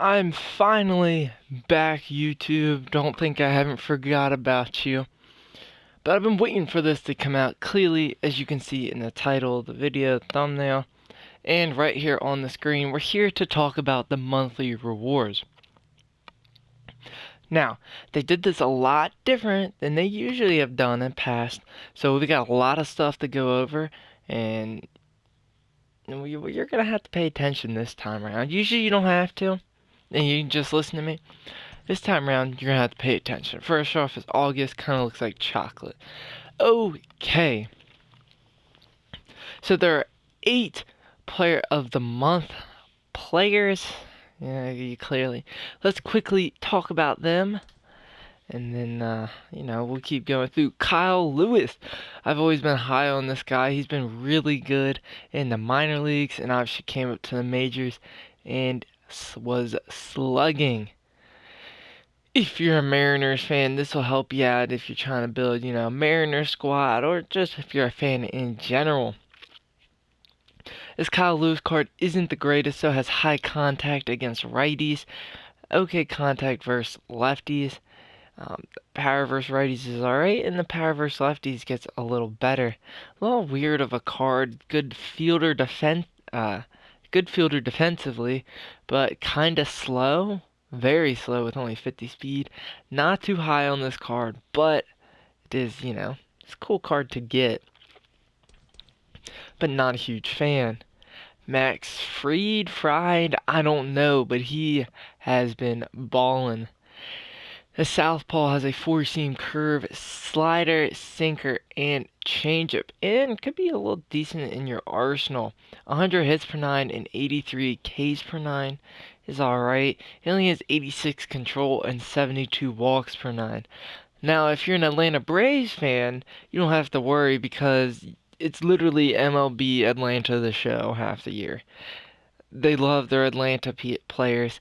I'm finally back, YouTube. Don't think I haven't forgot about you. But I've been waiting for this to come out clearly, as you can see in the title, the video, thumbnail, and right here on the screen. We're here to talk about the monthly rewards. Now, they did this a lot different than they usually have done in the past, so we got a lot of stuff to go over, and you're going to have to pay attention this time around. Usually you don't have to, and you can just listen to me. This time around, you're going to have to pay attention. First off is August, kind of looks like chocolate. Okay. So there are 8 Player of the Month players. Yeah, clearly. Let's quickly talk about them. And then, we'll keep going through. Kyle Lewis. I've always been high on this guy. He's been really good in the minor leagues and obviously came up to the majors and was slugging. If you're a Mariners fan, this will help you out if you're trying to build, a Mariners squad, or just if you're a fan in general. This Kyle Lewis card isn't the greatest, so has high contact against righties, okay contact versus lefties. Power versus righties is alright, and the power versus lefties gets a little better. A little weird of a card. Good fielder defensively, but kinda slow. Very slow with only 50 speed. Not too high on this card, but it is, it's a cool card to get. But not a huge fan. Max Fried, I don't know, but he has been ballin'. The southpaw has a 4-seam curve, slider, sinker, and changeup, and could be a little decent in your arsenal. 100 hits per 9 and 83 Ks per 9 is alright. He only has 86 control and 72 walks per 9. Now, if you're an Atlanta Braves fan, you don't have to worry because it's literally MLB Atlanta the show half the year. They love their Atlanta players.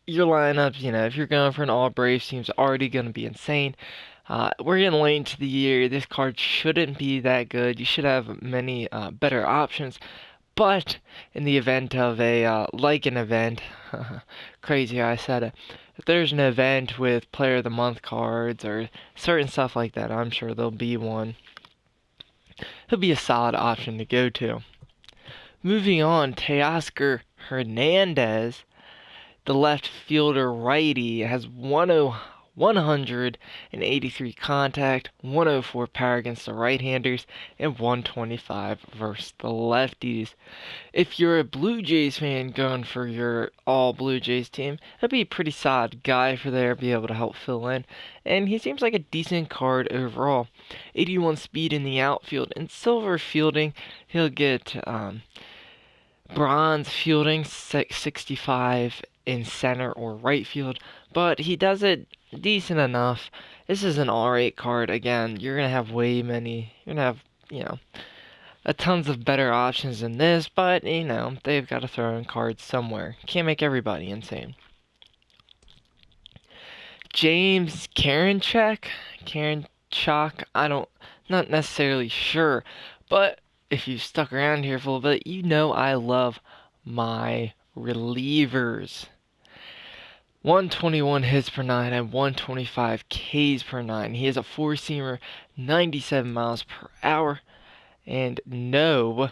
Your lineup, if you're going for an all Braves team, is already going to be insane. We're getting late into the year. This card shouldn't be that good. You should have many better options. But in the event of an event, crazy how I said it. If there's an event with Player of the Month cards or certain stuff like that, I'm sure there'll be one. He'll be a solid option to go to. Moving on, Teoscar Hernandez. The left fielder righty has 183 contact, 104 power against the right-handers, and 125 versus the lefties. If you're a Blue Jays fan going for your all Blue Jays team, that'd be a pretty solid guy for there, be able to help fill in. And he seems like a decent card overall. 81 speed in the outfield and silver fielding. He'll get bronze fielding, 65 in center or right field, but he does it decent enough. This is an alright card. Again, you're gonna have a tons of better options than this, but they've got to throw in cards somewhere. Can't make everybody insane. James Karinchak, not necessarily sure, but if you stuck around here for a little bit, I love my relievers. 121 hits per 9 and 125 Ks per 9. He has a 4-seamer, 97 miles per hour, and no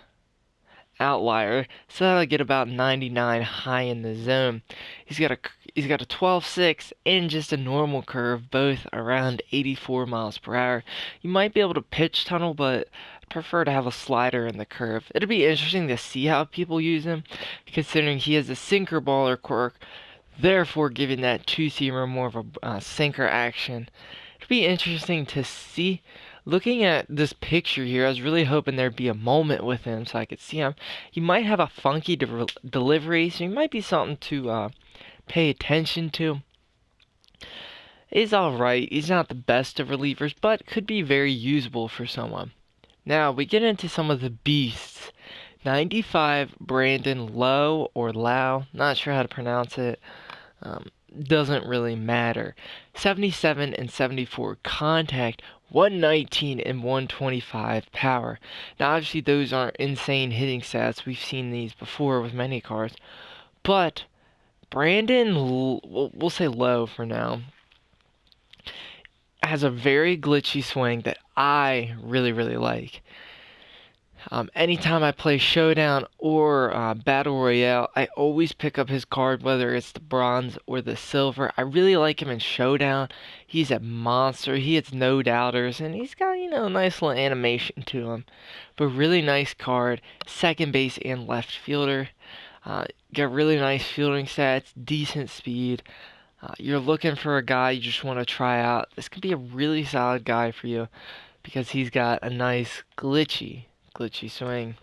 outlier, so that'll get about 99 high in the zone. He's got a 12.6 and just a normal curve, both around 84 miles per hour. You might be able to pitch tunnel, but I prefer to have a slider in the curve. It'll be interesting to see how people use him, considering he has a sinker baller quirk, therefore giving that 2-seamer more of a sinker action. It'll be interesting to see. Looking at this picture here, I was really hoping there'd be a moment with him so I could see him. He might have a funky delivery, so he might be something to pay attention to. He's alright. He's not the best of relievers, but could be very usable for someone. Now, we get into some of the beasts. 95 Brandon Lowe, or Lau, not sure how to pronounce it. doesn't really matter. 77 and 74 contact, 119 and 125 power. Now, obviously, those aren't insane hitting stats. We've seen these before with many cards. But Brandon, we'll say low for now, has a very glitchy swing that I really, really like. Anytime I play Showdown or Battle Royale, I always pick up his card, whether it's the bronze or the silver. I really like him in Showdown. He's a monster. He hits no doubters, and he's got, a nice little animation to him. But really nice card. Second base and left fielder. Got really nice fielding stats, decent speed. You're looking for a guy you just want to try out. This could be a really solid guy for you because he's got a nice glitchy swing.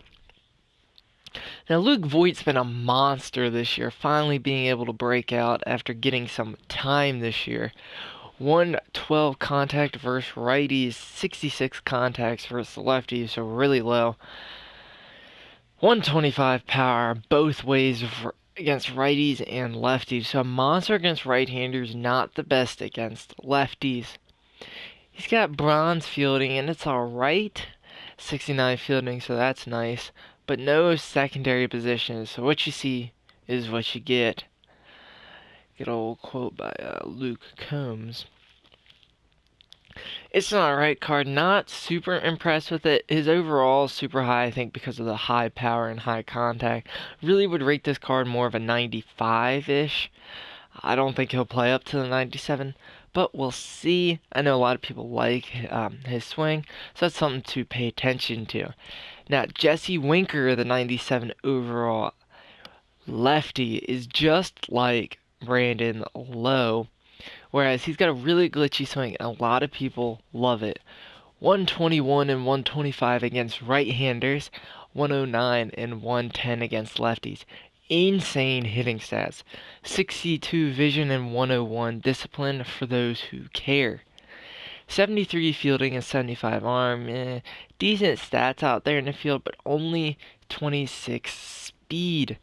Now, Luke Voigt's been a monster this year, finally being able to break out after getting some time this year. 112 contact versus righties, 66 contacts versus lefties, so really low. 125 power both ways against righties and lefties, so a monster against right-handers, not the best against lefties. He's got bronze fielding, and it's alright. 69 fielding, so that's nice. But no secondary positions, so what you see is what you get. Good old quote by Luke Combs. It's an alright card, not super impressed with it. His overall is super high, I think, because of the high power and high contact. Really would rate this card more of a 95-ish. I don't think he'll play up to the 97. But we'll see. I know a lot of people like his swing, so that's something to pay attention to. Now, Jesse Winker, the 97 overall lefty, is just like Brandon Lowe, whereas he's got a really glitchy swing, and a lot of people love it. 121 and 125 against right-handers, 109 and 110 against lefties. Insane hitting stats. 62 vision and 101 discipline for those who care. 73 fielding and 75 arm. Decent stats out there in the field, but only 26 speed.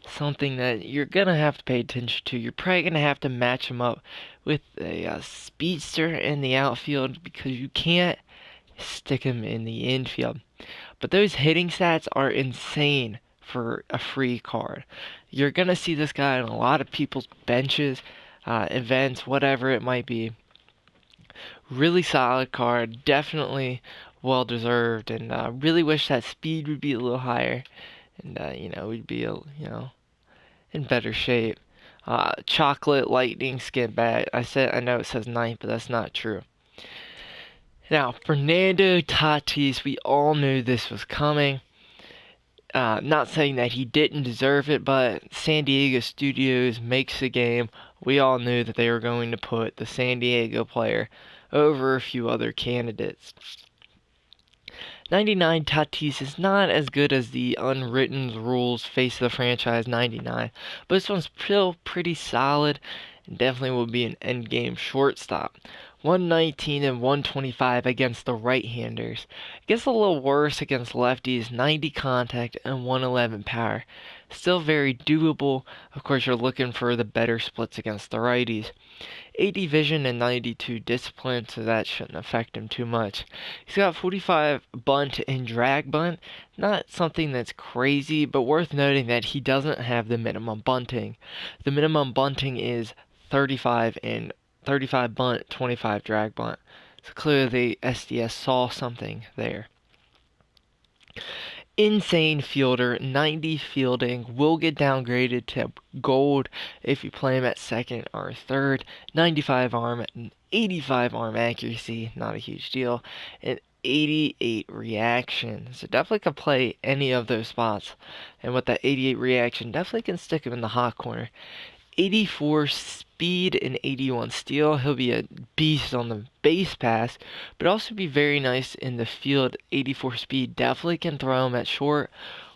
Something that you're going to have to pay attention to. You're probably going to have to match him up with a speedster in the outfield because you can't stick him in the infield. But those hitting stats are insane for a free card. You're gonna see this guy on a lot of people's benches, events, whatever it might be. Really solid card, definitely well deserved, and really wish that speed would be a little higher, and we'd be in better shape. Chocolate lightning skin bat. I know it says 9th, but that's not true. Now, Fernando Tatis, we all knew this was coming. Not saying that he didn't deserve it, but San Diego Studios makes the game. We all knew that they were going to put the San Diego player over a few other candidates. 99 Tatis is not as good as the unwritten rules face of the franchise 99, but this one's still pretty solid and definitely will be an endgame shortstop. 119 and 125 against the right-handers. Gets a little worse against lefties, 90 contact and 111 power. Still very doable. Of course, you're looking for the better splits against the righties. 80 vision and 92 discipline, so that shouldn't affect him too much. He's got 45 bunt and drag bunt. Not something that's crazy, but worth noting that he doesn't have the minimum bunting. The minimum bunting is 35 bunt, 25 drag bunt. So clearly SDS saw something there. Insane fielder, 90 fielding, will get downgraded to gold if you play him at second or third. 95 arm, 85 arm accuracy, not a huge deal, and 88 reaction. So definitely can play any of those spots. And with that 88 reaction, definitely can stick him in the hot corner. 84 speed and 81 steal. He'll be a beast on the base pass, but also be very nice in the field. 84 speed, definitely can throw him at short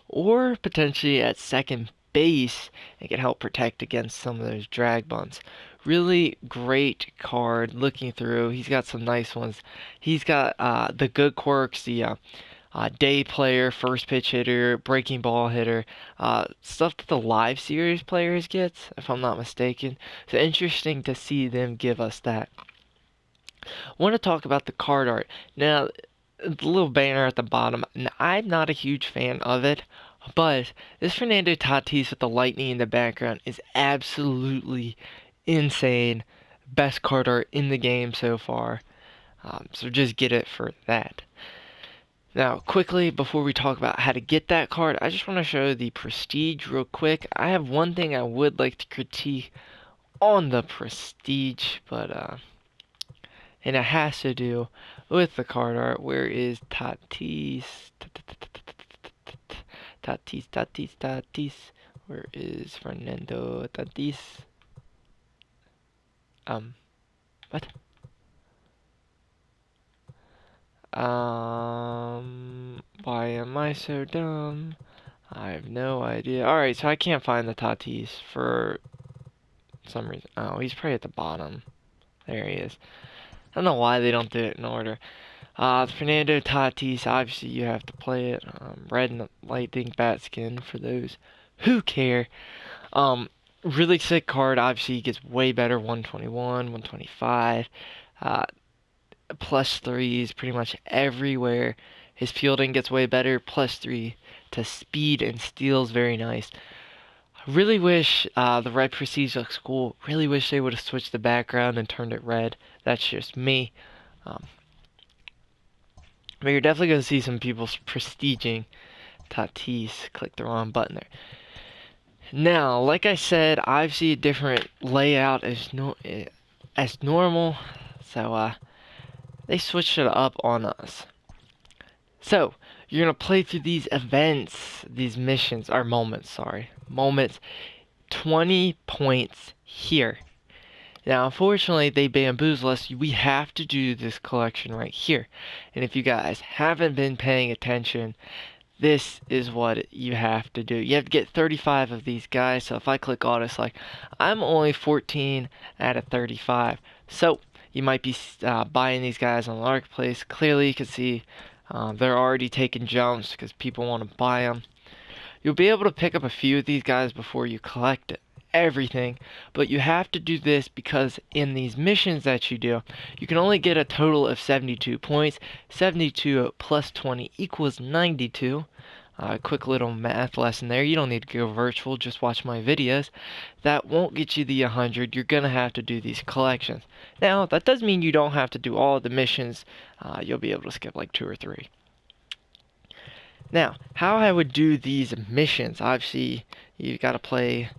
or potentially at second base and can help protect against some of those drag bunts. Really great card looking through. He's got some nice ones. He's got the good quirks, the day player, first pitch hitter, breaking ball hitter, stuff that the live series players gets, if I'm not mistaken. So interesting to see them give us that. I want to talk about the card art. Now, the little banner at the bottom, I'm not a huge fan of it, but this Fernando Tatis with the lightning in the background is absolutely insane. Best card art in the game so far. So just get it for that. Now, quickly, before we talk about how to get that card, I just want to show the Prestige real quick. I have one thing I would like to critique on the Prestige, but, and it has to do with the card art. Where is Tatis? Tatis. Where is Fernando Tatis? What? Why am I so dumb? I have no idea. Alright, so I can't find the Tatis for some reason. Oh, he's probably at the bottom. There he is. I don't know why they don't do it in order. Fernando Tatis, obviously you have to play it. Red and lightning bat skin for those who care. Really sick card. Obviously he gets way better. 121, 125. Plus threes pretty much everywhere. His fielding gets way better. Plus 3 to speed and steals. Very nice. Really wish the red Prestige looks cool. Really wish they would have switched the background and turned it red. That's just me. But you're definitely going to see some people prestiging Tatis. Click the wrong button there. Now, like I said, I see a different layout as normal. So, they switched it up on us. So, you're going to play through these events, these missions, or moments, sorry. Moments. 20 points here. Now, unfortunately, they bamboozle us. We have to do this collection right here. And if you guys haven't been paying attention, this is what you have to do. You have to get 35 of these guys. So if I click auto select, I'm only 14 out of 35. So you might be buying these guys on the marketplace. Clearly, you can see they're already taking jumps because people want to buy them. You'll be able to pick up a few of these guys before you collect everything, but you have to do this because in these missions that you do, you can only get a total of 72 points. 72 plus 20 equals 92. Quick little math lesson there. You don't need to go virtual, just watch my videos. That won't get you the 100. You're gonna have to do these collections. Now, that does mean you don't have to do all of the missions. You'll be able to skip like 2 or 3. Now, how I would do these missions, obviously, you've got to play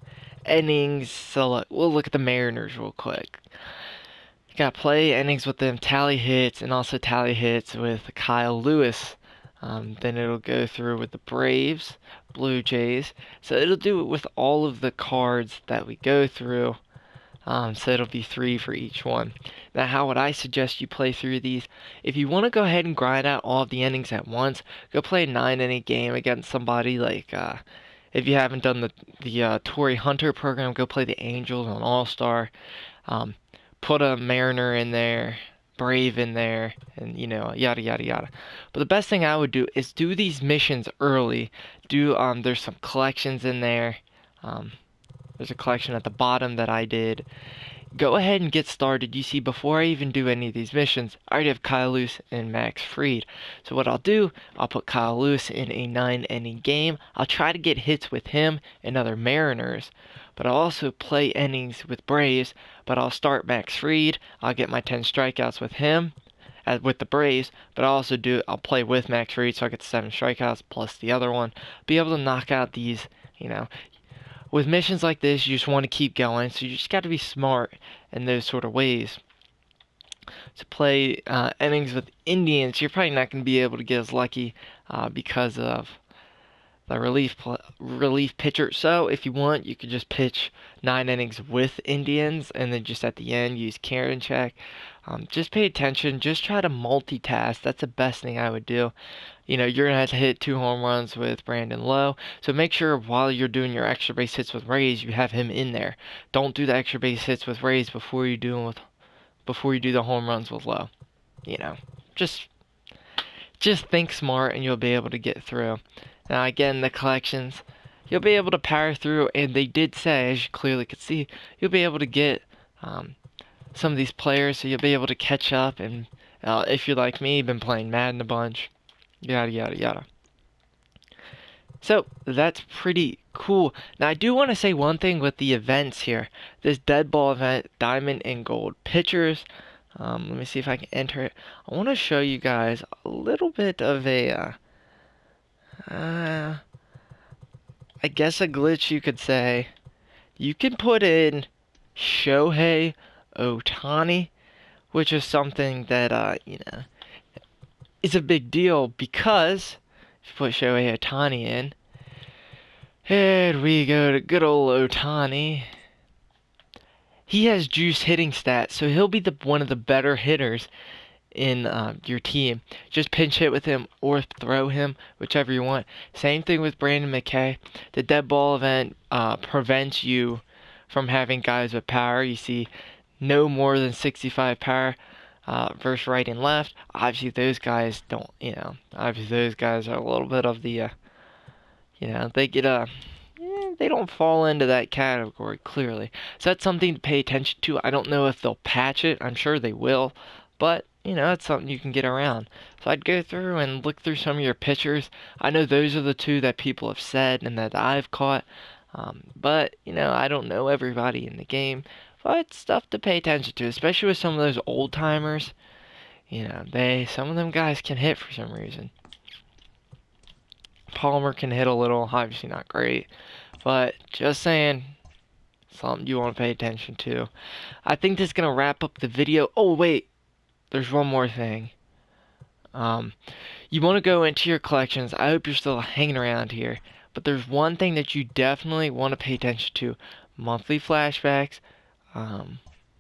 innings. So we'll look at the Mariners real quick. You got to play innings with them, tally hits, and also tally hits with Kyle Lewis. Then it'll go through with the Braves, Blue Jays. So it'll do it with all of the cards that we go through. So it'll be 3 for each one. Now, how would I suggest you play through these? If you want to go ahead and grind out all of the innings at once, go play a 9-inning game against somebody like, if you haven't done the Torrey Hunter program, go play the Angels on All-Star. Put a Mariner in there, Brave in there, and, yada, yada, yada. But the best thing I would do is do these missions early. There's some collections in there. There's a collection at the bottom that I did. Go ahead and get started. You see, before I even do any of these missions, I already have Kyle Lewis and Max Fried. So what I'll do, I'll put Kyle Lewis in a 9-inning game. I'll try to get hits with him and other Mariners. But I'll also play innings with Braves. But I'll start Max Fried. I'll get my 10 strikeouts with him, with the Braves. But I'll play with Max Fried, so I get 7 strikeouts plus the other one. Be able to knock out these, With missions like this, you just want to keep going, so you just got to be smart in those sort of ways. To play innings with Indians, you're probably not going to be able to get as lucky because of the relief pitcher. So if you want, you could just pitch 9 innings with Indians, and then just at the end use Karen check. Just pay attention. Just try to multitask. That's the best thing I would do. You're going to have to hit 2 home runs with Brandon Lowe. So make sure while you're doing your extra base hits with Rays, you have him in there. Don't do the extra base hits with Rays before you do the home runs with Lowe. Just just think smart and you'll be able to get through. Now again, the collections, you'll be able to power through, and they did say, as you clearly could see, you'll be able to get some of these players, so you'll be able to catch up, and if you're like me, been playing Madden a bunch, yada yada yada. So that's pretty cool. Now I do want to say one thing with the events here. This dead ball event, diamond and gold pitchers. Let me see if I can enter it. I want to show you guys a little bit of a, I guess a glitch you could say. You can put in Shohei Ohtani, which is something that, is a big deal, because if you put Shohei Ohtani in, and we go to good old Ohtani, he has juice hitting stats, so he'll be one of the better hitters in your team. Just pinch hit with him or throw him, whichever you want. Same thing with Brandon McKay. The dead ball event prevents you from having guys with power. You see, no more than 65 power versus right and left. Obviously, those guys don't, obviously those guys are a little bit of the, they get they don't fall into that category, clearly. So that's something to pay attention to. I don't know if they'll patch it. I'm sure they will. But, that's something you can get around. So I'd go through and look through some of your pitchers. I know those are the two that people have said and that I've caught. But, I don't know everybody in the game. But it's stuff to pay attention to, especially with some of those old-timers. Some of them guys can hit for some reason. Palmer can hit a little, obviously not great. But, just saying, something you want to pay attention to. I think this is going to wrap up the video. Oh, wait. There's one more thing. You want to go into your collections. I hope you're still hanging around here. But there's one thing that you definitely want to pay attention to. Monthly flashbacks.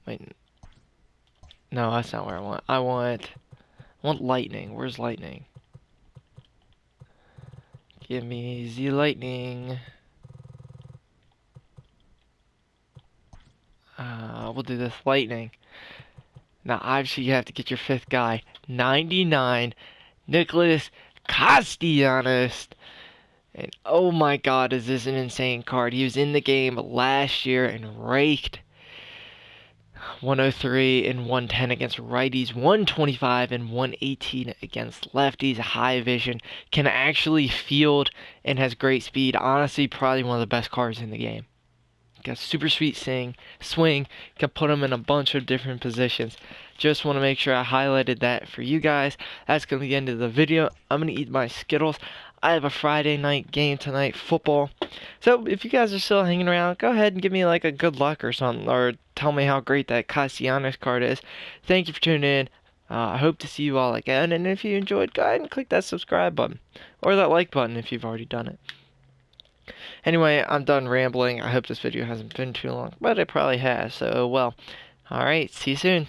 Wait. No, that's not where I want. I want lightning. Where's lightning? Give me the lightning. We'll do this lightning. Now, obviously, you have to get your fifth guy. 99, Nicholas Castellanos. And oh my god, is this an insane card. He was in the game last year and raked. 103 and 110 against righties, 125 and 118 against lefties. High vision, can actually field, and has great speed. Honestly, probably one of the best cards in the game. Got super sweet swing, can put him in a bunch of different positions. Just want to make sure I highlighted that for you guys. That's going to be the end of the video. I'm going to eat my Skittles. I have a Friday night game tonight, football. So if you guys are still hanging around, go ahead and give me like a good luck or something, or tell me how great that Castellanos card is. Thank you for tuning in. I hope to see you all again, and if you enjoyed, go ahead and click that subscribe button, or that like button if you've already done it. Anyway, I'm done rambling. I hope this video hasn't been too long, but it probably has, so well. Alright, see you soon.